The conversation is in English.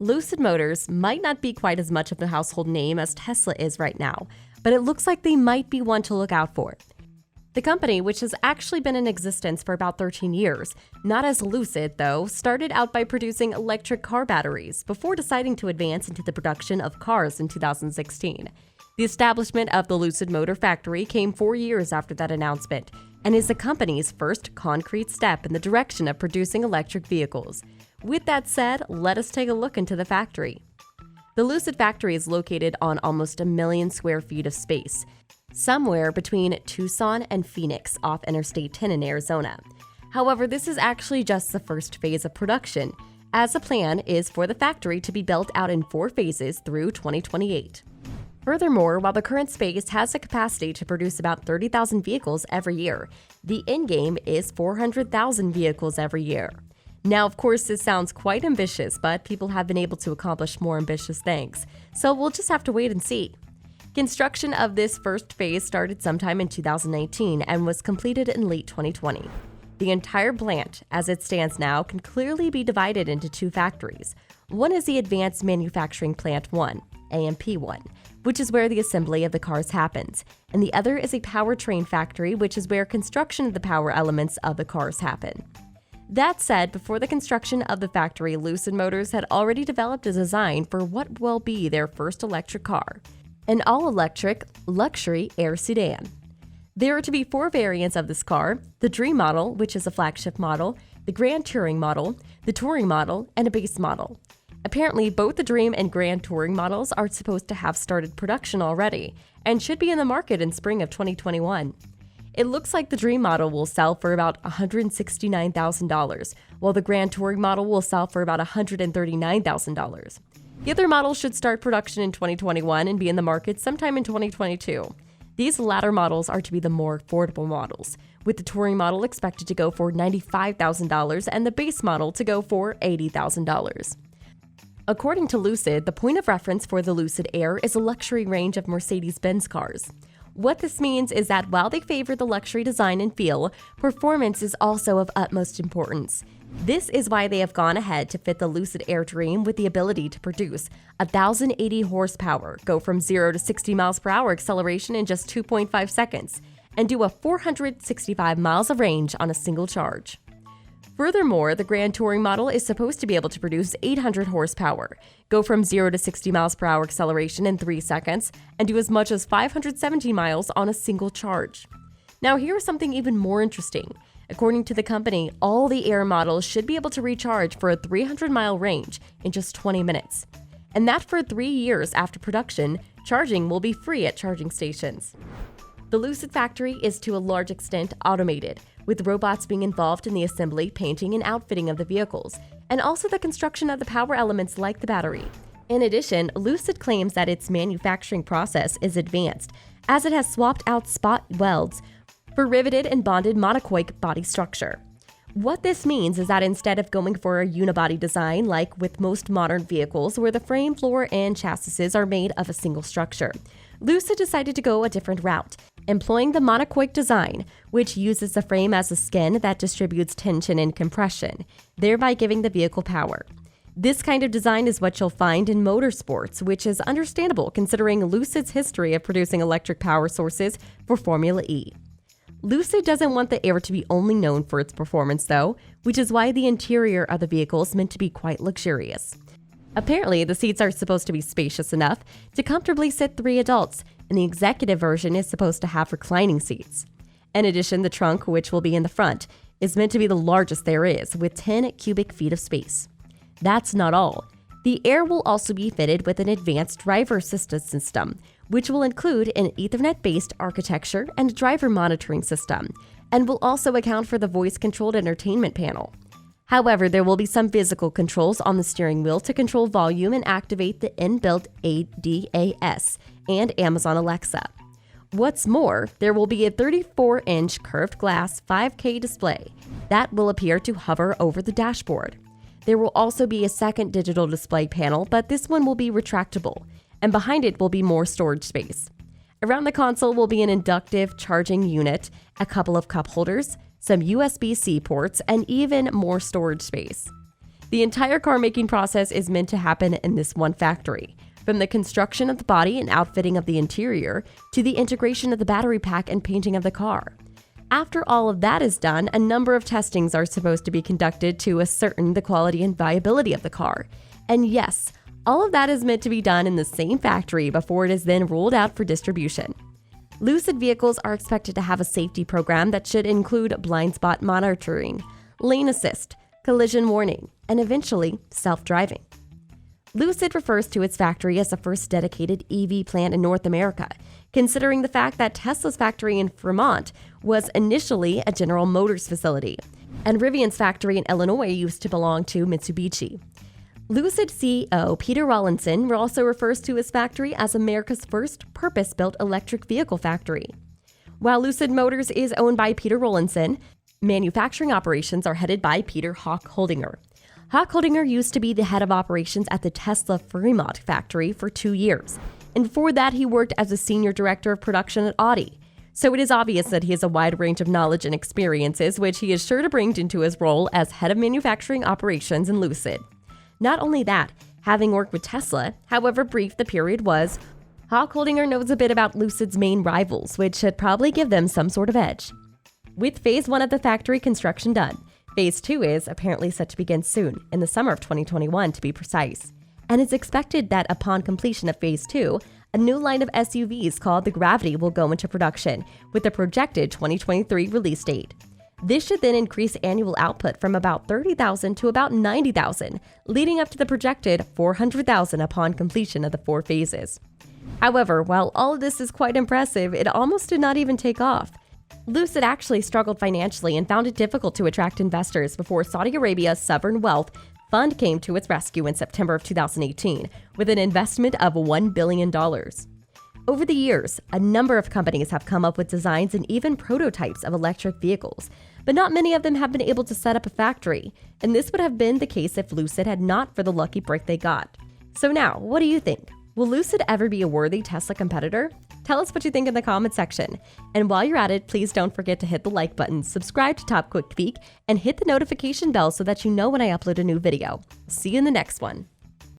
Lucid Motors might not be quite as much of a household name as Tesla is right now, but it looks like they might be one to look out for. The company, which has actually been in existence for about 13 years, not as Lucid though, started out by producing electric car batteries before deciding to advance into the production of cars in 2016. The establishment of the Lucid Motor factory came 4 years after that announcement and is the company's first concrete step in the direction of producing electric vehicles. With that said, let us take a look into the factory. The Lucid factory is located on almost 1 million square feet of space, somewhere between Tucson and Phoenix off Interstate 10 in Arizona. However, this is actually just the first phase of production, as the plan is for the factory to be built out in 4 phases through 2028. Furthermore, while the current space has the capacity to produce about 30,000 vehicles every year, the end game is 400,000 vehicles every year. Now, of course, this sounds quite ambitious, but people have been able to accomplish more ambitious things, so we'll just have to wait and see. Construction of this first phase started sometime in 2019 and was completed in late 2020. The entire plant, as it stands now, can clearly be divided into 2 factories. One is the Advanced Manufacturing Plant 1, AMP1, which is where the assembly of the cars happens, and the other is a powertrain factory, which is where construction of the power elements of the cars happen. That said, before the construction of the factory, Lucid Motors had already developed a design for what will be their first electric car, an all-electric luxury Air sedan. There are to be 4 variants of this car: the Dream model, which is a flagship model, the Grand Touring model, the Touring model, and a base model. Apparently, both the Dream and Grand Touring models are supposed to have started production already and should be in the market in spring of 2021. It looks like the Dream model will sell for about $169,000, while the Grand Touring model will sell for about $139,000. The other models should start production in 2021 and be in the market sometime in 2022. These latter models are to be the more affordable models, with the Touring model expected to go for $95,000 and the base model to go for $80,000. According to Lucid, the point of reference for the Lucid Air is a luxury range of Mercedes-Benz cars. What this means is that while they favor the luxury design and feel, performance is also of utmost importance. This is why they have gone ahead to fit the Lucid Air Dream with the ability to produce 1,080 horsepower, go from 0 to 60 miles per hour acceleration in just 2.5 seconds, and do a 465 miles of range on a single charge. Furthermore, the Grand Touring model is supposed to be able to produce 800 horsepower, go from 0 to 60 miles per hour acceleration in 3 seconds, and do as much as 570 miles on a single charge. Now, here's something even more interesting. According to the company, all the Air models should be able to recharge for a 300-mile range in just 20 minutes. And that for 3 years after production, charging will be free at charging stations. The Lucid factory is to a large extent automated, with robots being involved in the assembly, painting, and outfitting of the vehicles, and also the construction of the power elements like the battery. In addition, Lucid claims that its manufacturing process is advanced, as it has swapped out spot welds for riveted and bonded monocoque body structure. What this means is that instead of going for a unibody design like with most modern vehicles where the frame, floor, and chassis are made of a single structure, Lucid decided to go a different route, employing the monocoque design, which uses the frame as a skin that distributes tension and compression, thereby giving the vehicle power. This kind of design is what you'll find in motorsports, which is understandable considering Lucid's history of producing electric power sources for Formula E. Lucid doesn't want the Air to be only known for its performance though, which is why the interior of the vehicle is meant to be quite luxurious. Apparently, the seats are supposed to be spacious enough to comfortably sit 3 adults, and the executive version is supposed to have reclining seats. In addition, the trunk, which will be in the front, is meant to be the largest there is, with 10 cubic feet of space. That's not all. The Air will also be fitted with an advanced driver assistance system, which will include an Ethernet-based architecture and driver monitoring system, and will also account for the voice-controlled entertainment panel. However, there will be some physical controls on the steering wheel to control volume and activate the inbuilt ADAS and Amazon Alexa. What's more, there will be a 34-inch curved glass 5K display that will appear to hover over the dashboard. There will also be a second digital display panel, but this one will be retractable, and behind it will be more storage space. Around the console will be an inductive charging unit, a couple of cup holders, some USB-C ports, and even more storage space. The entire car making process is meant to happen in this one factory, from the construction of the body and outfitting of the interior to the integration of the battery pack and painting of the car. After all of that is done, a number of testings are supposed to be conducted to ascertain the quality and viability of the car. And yes, all of that is meant to be done in the same factory before it is then rolled out for distribution. Lucid vehicles are expected to have a safety program that should include blind spot monitoring, lane assist, collision warning, and eventually self-driving. Lucid refers to its factory as the first dedicated EV plant in North America, considering the fact that Tesla's factory in Fremont was initially a General Motors facility, and Rivian's factory in Illinois used to belong to Mitsubishi. Lucid CEO Peter Rawlinson also refers to his factory as America's first purpose-built electric vehicle factory. While Lucid Motors is owned by Peter Rawlinson, manufacturing operations are headed by Peter Hoch-Holdinger. Hoch-Holdinger used to be the head of operations at the Tesla Fremont factory for 2 years, and before that he worked as a senior director of production at Audi. So it is obvious that he has a wide range of knowledge and experiences, which he is sure to bring into his role as head of manufacturing operations in Lucid. Not only that, having worked with Tesla, however brief the period was, Hoch-Holdinger knows a bit about Lucid's main rivals, which should probably give them some sort of edge. With Phase 1 of the factory construction done, Phase 2 is apparently set to begin soon, in the summer of 2021 to be precise. And it's expected that upon completion of Phase 2, a new line of SUVs called the Gravity will go into production, with a projected 2023 release date. This should then increase annual output from about 30,000 to about 90,000, leading up to the projected 400,000 upon completion of the 4 phases. However, while all of this is quite impressive, it almost did not even take off. Lucid actually struggled financially and found it difficult to attract investors before Saudi Arabia's sovereign wealth fund came to its rescue in September of 2018 with an investment of $1 billion. Over the years, a number of companies have come up with designs and even prototypes of electric vehicles, but not many of them have been able to set up a factory, and this would have been the case if Lucid had not for the lucky break they got. So now, what do you think? Will Lucid ever be a worthy Tesla competitor? Tell us what you think in the comment section. And while you're at it, please don't forget to hit the like button, subscribe to Top Quick Peek, and hit the notification bell so that you know when I upload a new video. See you in the next one.